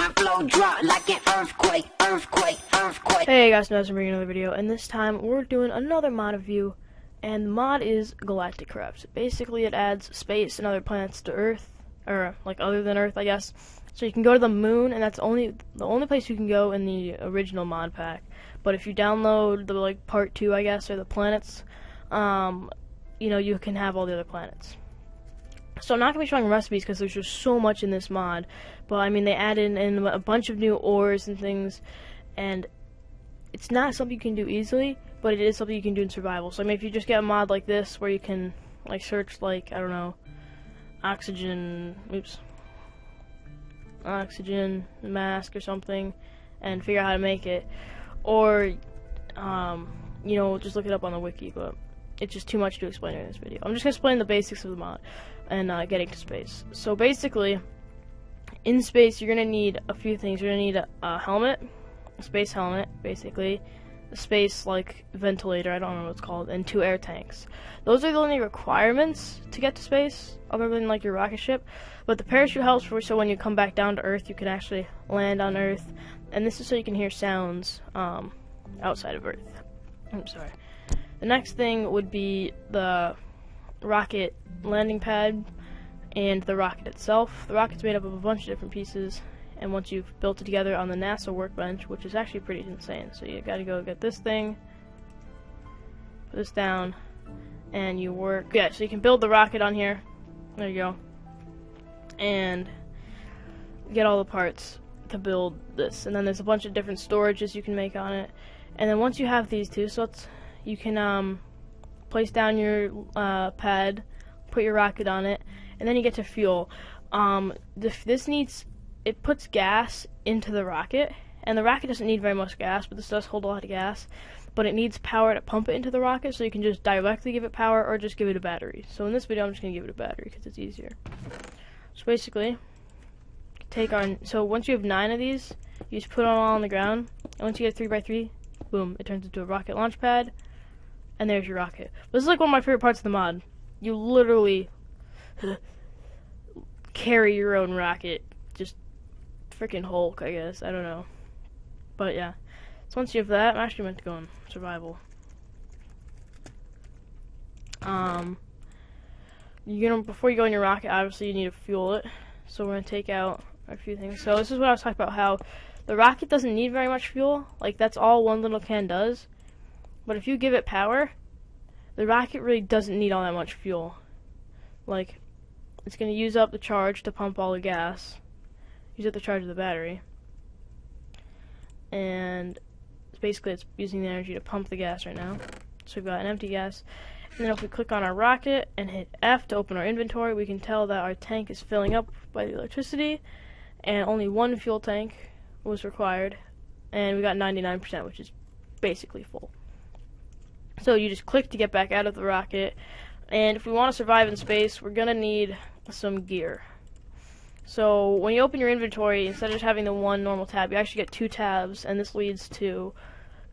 My flow drop like an earthquake, earthquake, earthquake. Hey guys, Sno, I'm bringing another video, and this time we're doing another mod review, and the mod is Galactic Craft. Basically, it adds space and other planets to Earth, or like other than Earth, I guess. So you can go to the moon, and that's the only place you can go in the original mod pack. But if you download the like part 2, I guess, or the planets, you know, you can have all the other planets. So I'm not going to be showing recipes because there's just so much in this mod. But I mean, they added in a bunch of new ores and things, and it's not something you can do easily, but it is something you can do in survival. So I mean, if you just get a mod like this where you can like search like, I don't know, oxygen mask or something and figure out how to make it, or you know, just look it up on the wiki, but it's just too much to explain in this video. I'm just going to explain the basics of the mod and getting to space. So basically, in space, you're going to need a few things. You're going to need a helmet, a space helmet, basically, a space, like, ventilator, I don't know what it's called, and 2 air tanks. Those are the only requirements to get to space, other than, like, your rocket ship. But the parachute helps so when you come back down to Earth, you can actually land on Earth. And this is so you can hear sounds outside of Earth. I'm sorry. The next thing would be the rocket landing pad and the rocket itself. The rocket's made up of a bunch of different pieces, and once you've built it together on the NASA workbench, which is actually pretty insane, so you gotta go get this thing, put this down, and you work. Yeah, so you can build the rocket on here. There you go. And get all the parts to build this. And then there's a bunch of different storages you can make on it. And then once you have these two slots, you can place down your pad, put your rocket on it, and then you get to fuel. It puts gas into the rocket, and the rocket doesn't need very much gas, but this does hold a lot of gas. But it needs power to pump it into the rocket, so you can just directly give it power or just give it a battery. So in this video, I'm just going to give it a battery because it's easier. So basically, so once you have 9 of these, you just put them all on the ground, and once you get a 3x3, boom, it turns into a rocket launch pad. And there's your rocket. This is like one of my favorite parts of the mod. You literally carry your own rocket. Just freaking Hulk, I guess. I don't know. But yeah. So once you have that, I'm actually meant to go in survival. Before you go in your rocket, obviously you need to fuel it. So we're gonna take out a few things. So this is what I was talking about, how the rocket doesn't need very much fuel. Like, that's all one little can does. But if you give it power, the rocket really doesn't need all that much fuel. Like, it's going to use up the charge to pump all the gas. Use up the charge of the battery. And basically it's using the energy to pump the gas right now. So we've got an empty gas. And then if we click on our rocket and hit F to open our inventory, we can tell that our tank is filling up by the electricity. And only 1 fuel tank was required. And we got 99%, which is basically full. So you just click to get back out of the rocket, and if we want to survive in space, we're going to need some gear. So when you open your inventory, instead of just having the 1 normal tab, you actually get 2 tabs, and this leads to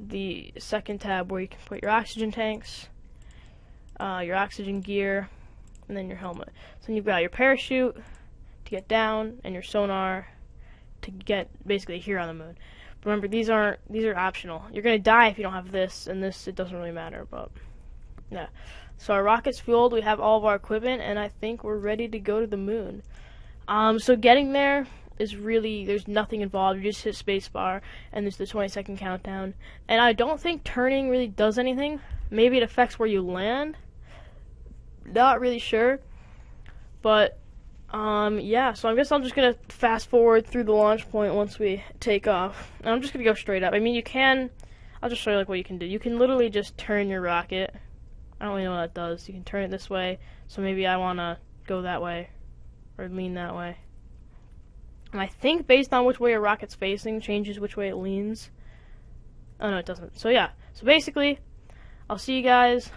the second tab where you can put your oxygen tanks, your oxygen gear, and then your helmet. So then you've got your parachute to get down, and your sonar to get basically here on the moon. Remember, these are optional. You're gonna die if you don't have this, and this, it doesn't really matter, but yeah. So our rocket's fueled, we have all of our equipment, and I think we're ready to go to the moon. So getting there is really, there's nothing involved. You just hit spacebar, and there's the 20-second countdown. And I don't think turning really does anything. Maybe it affects where you land. Not really sure, but yeah, so I guess I'm just going to fast forward through the launch point once we take off. And I'm just going to go straight up. I mean, I'll just show you like what you can do. You can literally just turn your rocket. I don't really know what that does. You can turn it this way, so maybe I want to go that way, or lean that way. And I think based on which way your rocket's facing, changes which way it leans. Oh no, it doesn't. So yeah, so basically, I'll see you guys.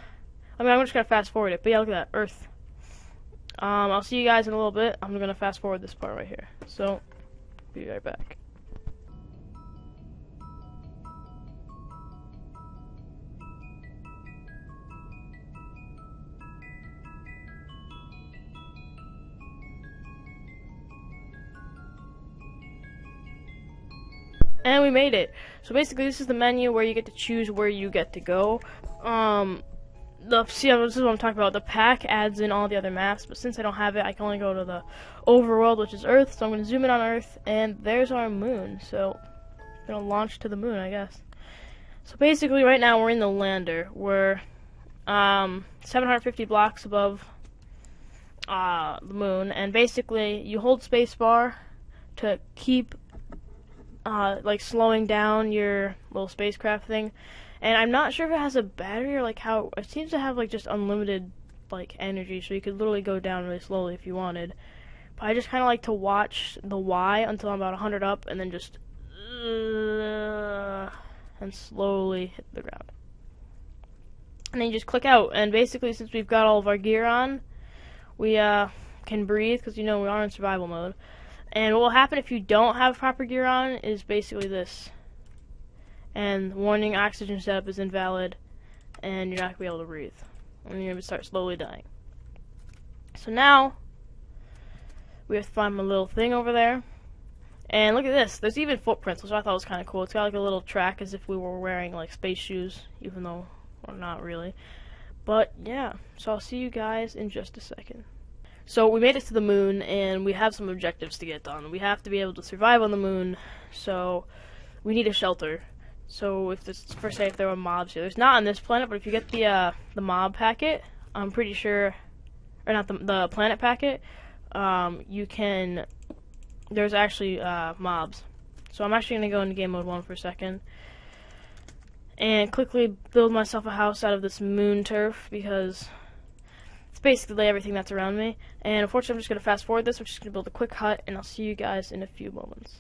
I mean, I'm just going to fast forward it, but yeah, look at that, Earth. I'll see you guys in a little bit. I'm going to fast forward this part right here. So, be right back. And we made it. So basically, this is the menu where you get to choose where you get to go. This is what I'm talking about. The pack adds in all the other maps, but since I don't have it, I can only go to the overworld, which is Earth. So I'm going to zoom in on Earth, and there's our moon. So I'm going to launch to the moon, I guess. So basically, right now we're in the lander. We're 750 blocks above the moon, and basically you hold spacebar to keep like slowing down your little spacecraft thing. And I'm not sure if it has a battery or like how it seems to have like just unlimited like energy, so you could literally go down really slowly if you wanted. But I just kind of like to watch the Y until I'm about 100 up, and then just and slowly hit the ground. And then you just click out. And basically, since we've got all of our gear on, we can breathe because you know we are in survival mode. And what will happen if you don't have proper gear on is basically this. And warning, oxygen setup is invalid, and you're not going to be able to breathe. And you're going to start slowly dying. So now, we have to find my little thing over there. And look at this. There's even footprints, which I thought was kind of cool. It's got like a little track as if we were wearing like space shoes, even though we're not really. But yeah, so I'll see you guys in just a second. So we made it to the moon, and we have some objectives to get done. We have to be able to survive on the moon, so we need a shelter. So if this, for say, if there were mobs here, there's not on this planet, but if you get the mob packet, I'm pretty sure, or not the planet packet, you can. There's actually mobs. So I'm actually gonna go into game mode 1 for a second, and quickly build myself a house out of this moon turf because it's basically everything that's around me. And unfortunately, I'm just gonna fast forward this. I'm just gonna build a quick hut, and I'll see you guys in a few moments.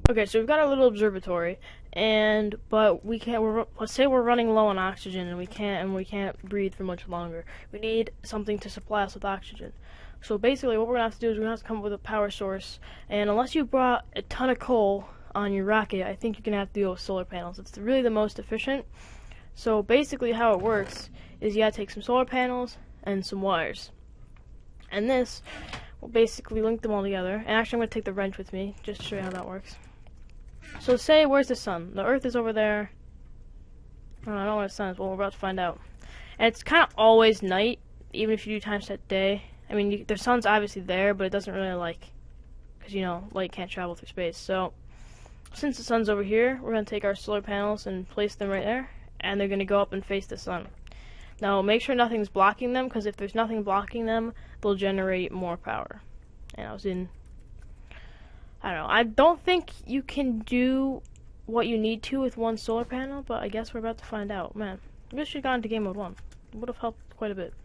Okay, so we've got our little observatory, but we can't. Let's say we're running low on oxygen, and we can't breathe for much longer. We need something to supply us with oxygen. So basically, what we're gonna have to do is we're gonna have to come up with a power source. And unless you brought a ton of coal on your rocket, I think you're gonna have to deal with solar panels. It's really the most efficient. So basically, how it works is you gotta take some solar panels and some wires, and this will basically link them all together. And actually, I'm gonna take the wrench with me just to show you how that works. So say, where's the sun? The Earth is over there. I don't know where the sun is. Well, we're about to find out. And it's kind of always night, even if you do time set day. I mean, the sun's obviously there, but it doesn't really because you know, light can't travel through space. So since the sun's over here, we're going to take our solar panels and place them right there, and they're going to go up and face the sun. Now, make sure nothing's blocking them, because if there's nothing blocking them, they'll generate more power. And I don't know. I don't think you can do what you need to with one solar panel, but I guess we're about to find out. Man, I wish you'd gone into game mode 1. It would have helped quite a bit.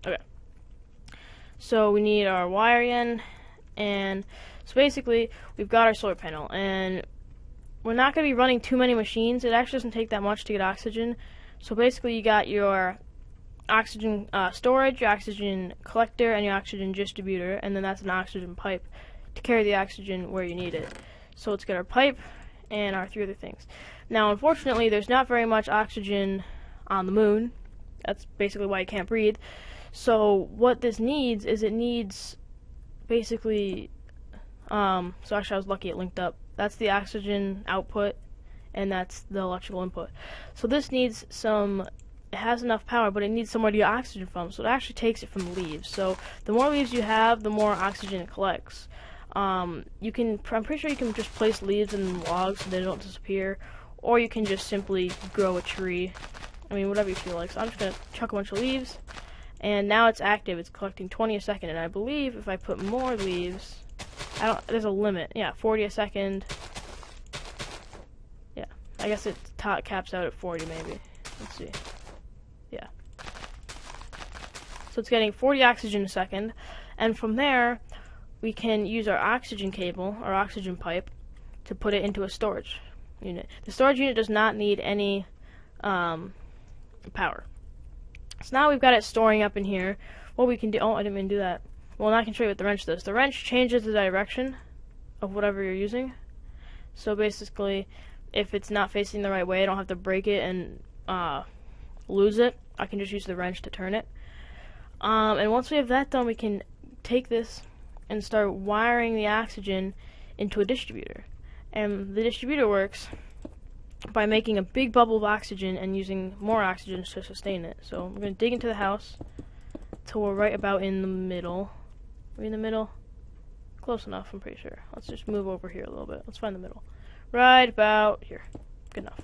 Okay. So we need our wire again, and so basically we've got our solar panel, and we're not going to be running too many machines. It actually doesn't take that much to get oxygen. So basically you got your oxygen storage, your oxygen collector, and your oxygen distributor, and then that's an oxygen pipe to carry the oxygen where you need it. So let's get our pipe, and our 3 other things. Now, unfortunately, there's not very much oxygen on the moon. That's basically why you can't breathe. So what this needs is it needs basically, so actually I was lucky it linked up. That's the oxygen output, and that's the electrical input. So this needs some, it has enough power, but it needs somewhere to get oxygen from, so it actually takes it from the leaves. So the more leaves you have, the more oxygen it collects. I'm pretty sure you can just place leaves in logs so they don't disappear, or you can just simply grow a tree. I mean, whatever you feel like. So I'm just going to chuck a bunch of leaves, and now it's active. It's collecting 20 a second, and I believe if I put more leaves, there's a limit. Yeah, 40 a second. Yeah, I guess it caps out at 40 maybe. Let's see. Yeah. So it's getting 40 oxygen a second, and from there, we can use our oxygen cable, our oxygen pipe, to put it into a storage unit. The storage unit does not need any power. So now we've got it storing up in here. What we can do, oh, I didn't mean to do that. Well, now I can show you what the wrench does. The wrench changes the direction of whatever you're using. So basically, if it's not facing the right way, I don't have to break it and lose it. I can just use the wrench to turn it. And once we have that done, we can take this and start wiring the oxygen into a distributor. And the distributor works by making a big bubble of oxygen and using more oxygen to sustain it. So we're going to dig into the house till we're right about in the middle. Are we in the middle? Close enough, I'm pretty sure. Let's just move over here a little bit. Let's find the middle. Right about here. Good enough.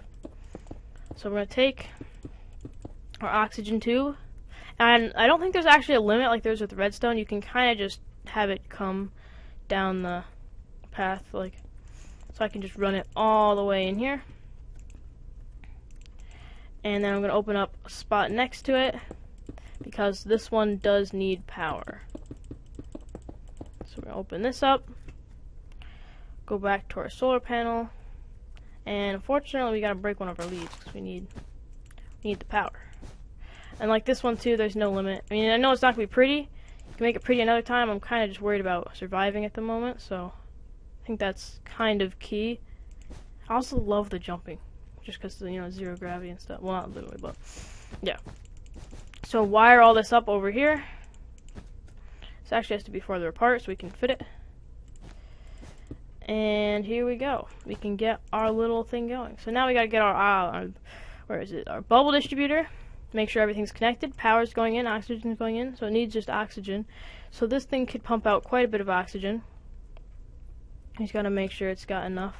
So we're going to take our oxygen tube. And I don't think there's actually a limit like there's with redstone. You can kind of just have it come down the path, like, so I can just run it all the way in here. And then I'm going to open up a spot next to it because this one does need power. So we're going to open this up, go back to our solar panel, and unfortunately we got to break one of our leaves because we need the power. And like this one too, there's no limit. I mean, I know it's not going to be pretty. You can make it pretty another time. I'm kind of just worried about surviving at the moment, so I think that's kind of key. I also love the jumping, just because, you know, zero gravity and stuff. Well, not literally, but yeah. So wire all this up over here. This actually has to be farther apart so we can fit it. And here we go. We can get our little thing going. So now we got to get our where is it? Our bubble distributor. Make sure everything's connected. Power's going in, oxygen's going in, so it needs just oxygen. So this thing could pump out quite a bit of oxygen. He's got to make sure it's got enough.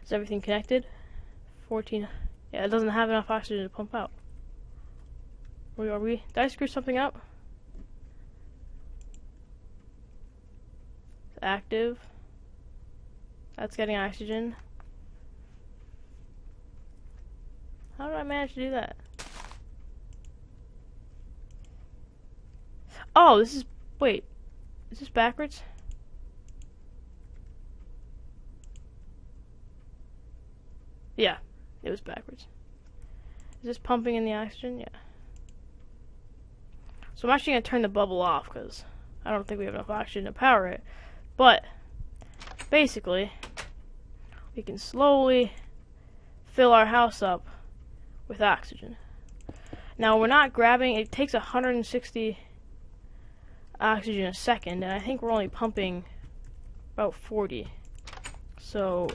Is everything connected? 14. Yeah, it doesn't have enough oxygen to pump out. Where are we? Did I screw something up? It's active. That's getting oxygen. How did I manage to do that? Oh, this is... Wait. Is this backwards? Yeah, it was backwards. Is this pumping in the oxygen? Yeah. So I'm actually going to turn the bubble off because I don't think we have enough oxygen to power it. But, basically, we can slowly fill our house up with oxygen. Now we're not grabbing, it takes 160 oxygen a second, and I think we're only pumping about 40. So,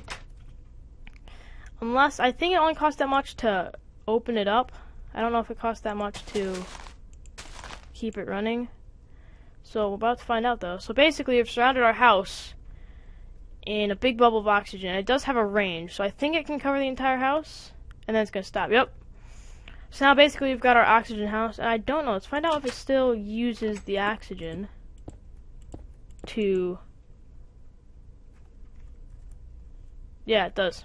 unless, I think it only costs that much to open it up. I don't know if it costs that much to keep it running. So we're about to find out though. So basically we've surrounded our house in a big bubble of oxygen. It does have a range, so I think it can cover the entire house, and then it's going to stop. Yep. So now basically we've got our oxygen house, and I don't know, let's find out if it still uses the oxygen to... Yeah, it does.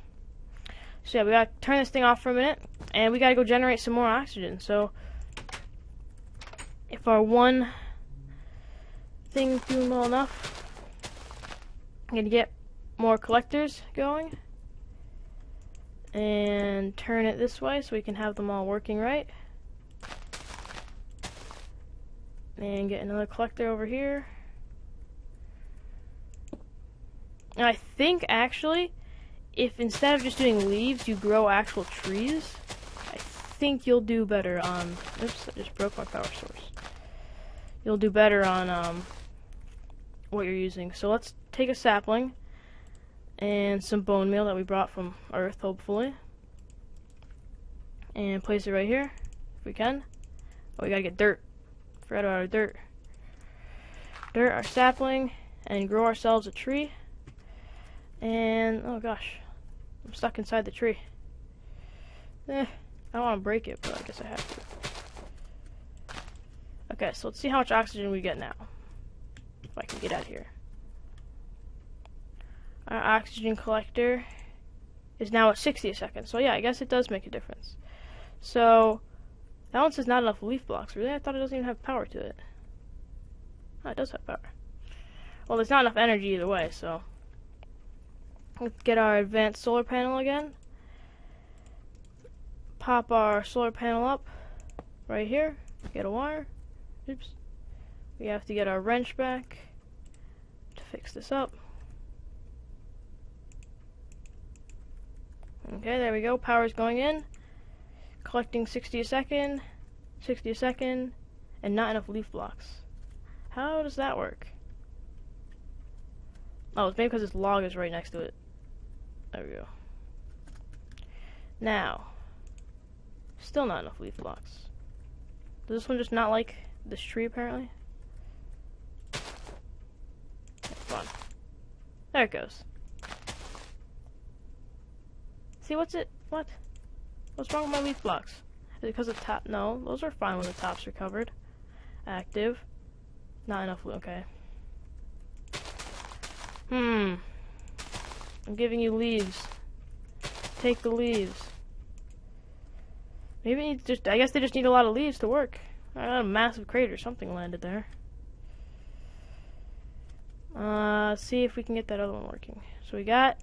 So yeah, we gotta turn this thing off for a minute, and we gotta go generate some more oxygen. So, if our one thing's doing well enough, I'm gonna get more collectors going and turn it this way so we can have them all working right. And get another collector over here. And I think actually if instead of just doing leaves, you grow actual trees, I think you'll do better on... Oops, I just broke my power source. You'll do better on what you're using. So let's take a sapling and some bone meal that we brought from Earth, hopefully, and place it right here, if we can. Oh, we gotta get dirt. Forgot about our dirt. Dirt, our sapling, and grow ourselves a tree. And, oh gosh, I'm stuck inside the tree. I don't want to break it, but I guess I have to. Okay, so let's see how much oxygen we get now. If I can get out of here. Our oxygen collector is now at 60 a second. So yeah, I guess it does make a difference. So, that one says not enough leaf blocks. Really? I thought it doesn't even have power to it. Oh, it does have power. Well, there's not enough energy either way, so... Let's get our advanced solar panel again. Pop our solar panel up right here. Get a wire. Oops. We have to get our wrench back to fix this up. Okay, there we go. Power's going in. Collecting 60 a second, 60 a second, and not enough leaf blocks. How does that work? Oh, it's maybe because this log is right next to it. There we go. Now, still not enough leaf blocks. Does this one just not like this tree, apparently? Fun. There it goes. See, what's it? What? What's wrong with my leaf blocks? Is it because the top? No, those are fine when the tops are covered. Active. Not enough. Okay. I'm giving you leaves. Take the leaves. Maybe it just. I guess they just need a lot of leaves to work. I got a massive crater. Something landed there. See if we can get that other one working. So we got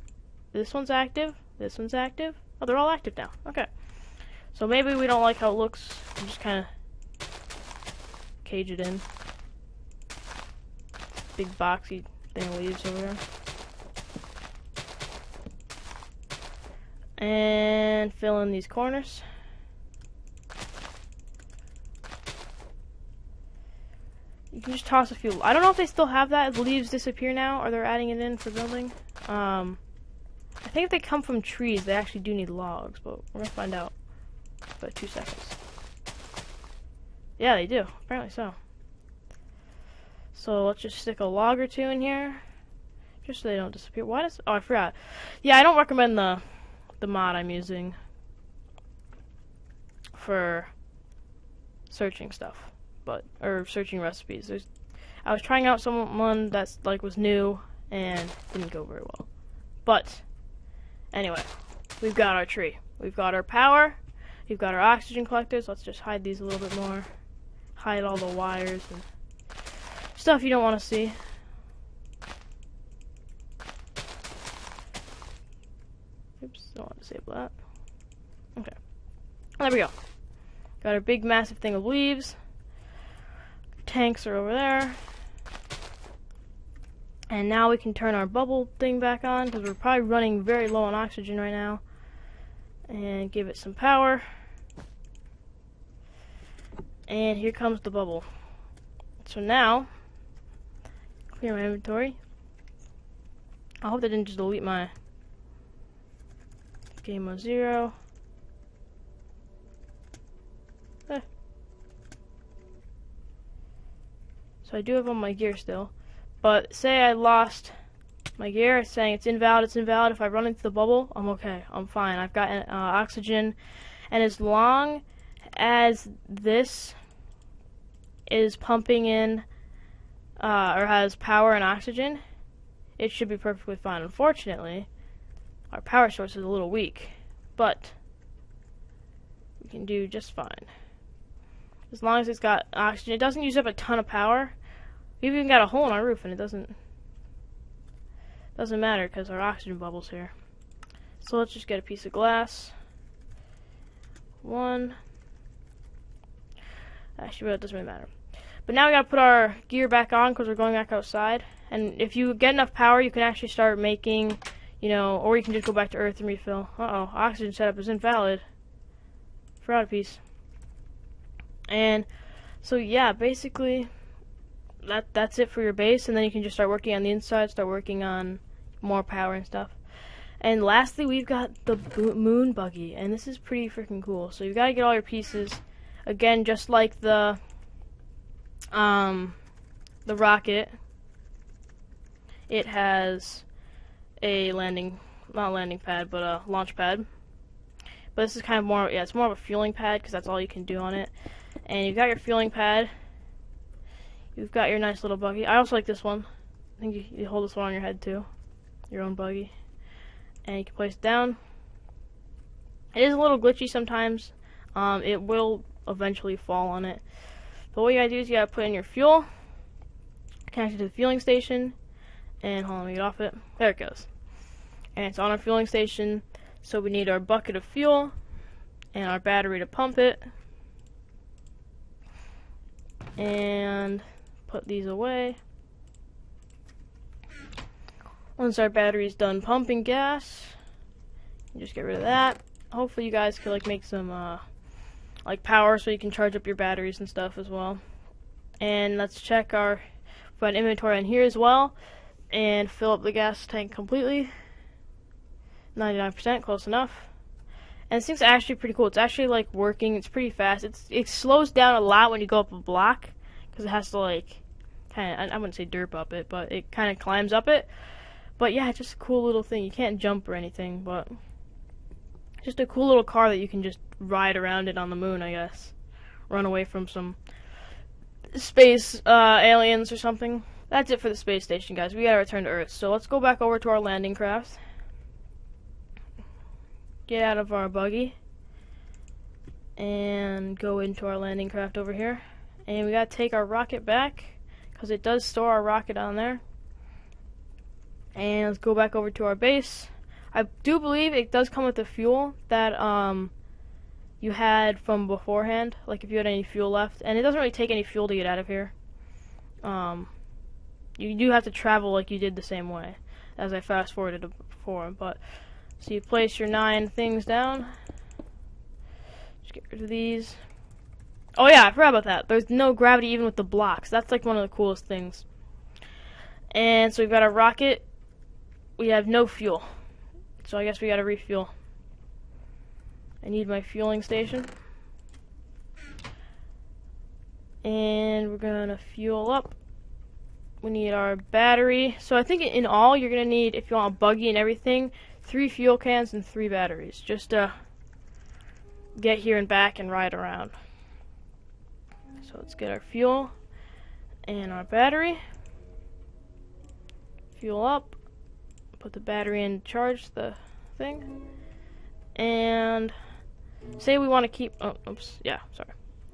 this one's active. This one's active. Oh, they're all active now. Okay. So maybe we don't like how it looks. We just kind of cage it in. Big boxy thing of leaves over there. And fill in these corners. You can just toss a few. I don't know if they still have that. The leaves disappear now, or they're adding it in for building. I think if they come from trees, they actually do need logs, but we're gonna find out. About 2 seconds. Yeah, they do. Apparently so. So let's just stick a log or two in here, just so they don't disappear. Why does? Oh, I forgot. Yeah, I don't recommend the mod I'm using for searching stuff, or searching recipes. I was trying out someone that's was new and didn't go very well. But anyway, we've got our tree. We've got our power. We've got our oxygen collectors. Let's just hide these a little bit more. Hide all the wires and stuff you don't want to see. Oops, don't want to disable that. Okay. There we go. Got our big massive thing of leaves. Tanks are over there. And now we can turn our bubble thing back on, because we're probably running very low on oxygen right now. And give it some power. And here comes the bubble. So now, clear my inventory. I hope they didn't just delete my game of 0. So I do have all my gear still. But say I lost my gear, it's saying it's invalid, it's invalid. If I run into the bubble, I'm okay, I'm fine. I've got oxygen, and as long as this is pumping in, or has power and oxygen, it should be perfectly fine. Unfortunately, our power source is a little weak, but we can do just fine. As long as it's got oxygen, it doesn't use up a ton of power. We've even got a hole in our roof, and it doesn't matter because our oxygen bubble's here. So let's just get a piece of glass. One. Actually, well, it doesn't really matter. But now we gotta put our gear back on because we're going back outside. And if you get enough power, you can actually start making you know, or you can just go back to Earth and refill. Uh-oh, oxygen setup is invalid. Forgot a piece. And so yeah, basically that's it for your base, and then you can just start working on the inside, start working on more power and stuff. And lastly, we've got the moon buggy, and this is pretty freaking cool. So you've got to get all your pieces. Again, just like the rocket, it has a not landing pad, but a launch pad. But this is kind of more, yeah, it's more of a fueling pad because that's all you can do on it. And you've got your fueling pad. You've got your nice little buggy. I also like this one. I think you hold this one on your head too. Your own buggy. And you can place it down. It is a little glitchy sometimes. It will eventually fall on it. But what you gotta do is you gotta put in your fuel, connect it to the fueling station, and hold on, let me get off it. There it goes. And it's on our fueling station, so we need our bucket of fuel and our battery to pump it. And put these away. Once our battery's done pumping gas, you just get rid of that. Hopefully you guys can like make some like power so you can charge up your batteries and stuff as well. And let's check our inventory in here as well and fill up the gas tank completely. 99%, close enough. And this thing's actually pretty cool. It's actually like working. It's pretty fast. It slows down a lot when you go up a block because it has to like kind of, I wouldn't say derp up it, but it kind of climbs up it. But yeah, it's just a cool little thing. You can't jump or anything, but just a cool little car that you can just ride around it on the moon, I guess. Run away from some space aliens or something. That's it for the space station, guys. We gotta return to Earth. So let's go back over to our landing craft. Get out of our buggy. And go into our landing craft over here. And we gotta take our rocket back, because it does store our rocket on there. And let's go back over to our base. I do believe it does come with the fuel that you had from beforehand, like if you had any fuel left. And it doesn't really take any fuel to get out of here. You do have to travel like you did the same way, as I fast forwarded before. But so you place your 9 things down. Just get rid of these. Oh yeah, I forgot about that. There's no gravity even with the blocks. That's like one of the coolest things. And so we've got our rocket. We have no fuel, so I guess we gotta refuel. I need my fueling station. And we're gonna fuel up. We need our battery. So I think in all you're gonna need, if you want a buggy and everything, 3 fuel cans and 3 batteries, just to get here and back and ride around. So let's get our fuel and our battery. Fuel up. Put the battery in to charge the thing. And say we want to keep,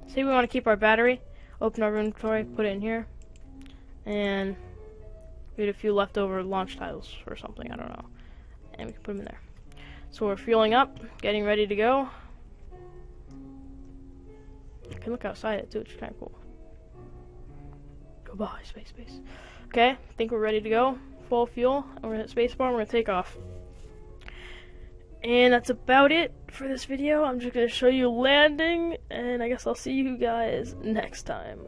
say we want to keep our battery. Open our inventory, put it in here. And we had a few leftover launch tiles or something, I don't know. And we can put them in there. So we're fueling up, getting ready to go. I can look outside it too, which is kind of cool. Go by, space. Okay, I think we're ready to go. Full fuel, and we're at spacebar, and we're gonna take off. And that's about it for this video. I'm just gonna show you landing, and I guess I'll see you guys next time.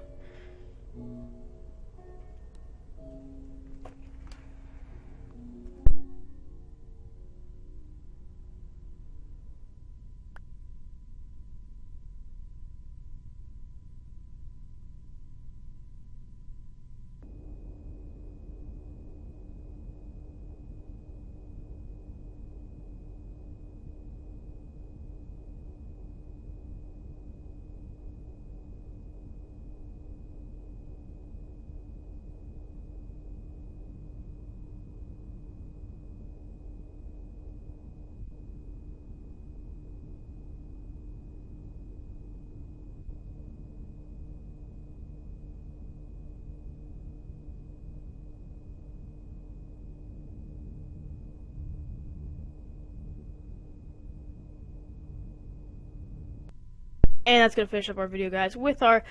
And that's going to finish up our video, guys, with our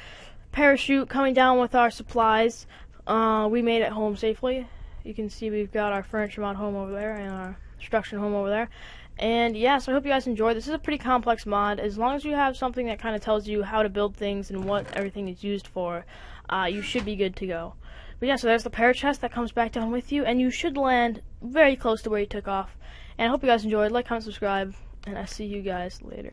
parachute coming down with our supplies. We made it home safely. You can see we've got our furniture mod home over there and our construction home over there. And yeah, so I hope you guys enjoyed. This is a pretty complex mod. As long as you have something that kind of tells you how to build things and what everything is used for, you should be good to go. But yeah, so there's the parachute chest that comes back down with you, and you should land very close to where you took off. And I hope you guys enjoyed. Like, comment, subscribe, and I'll see you guys later.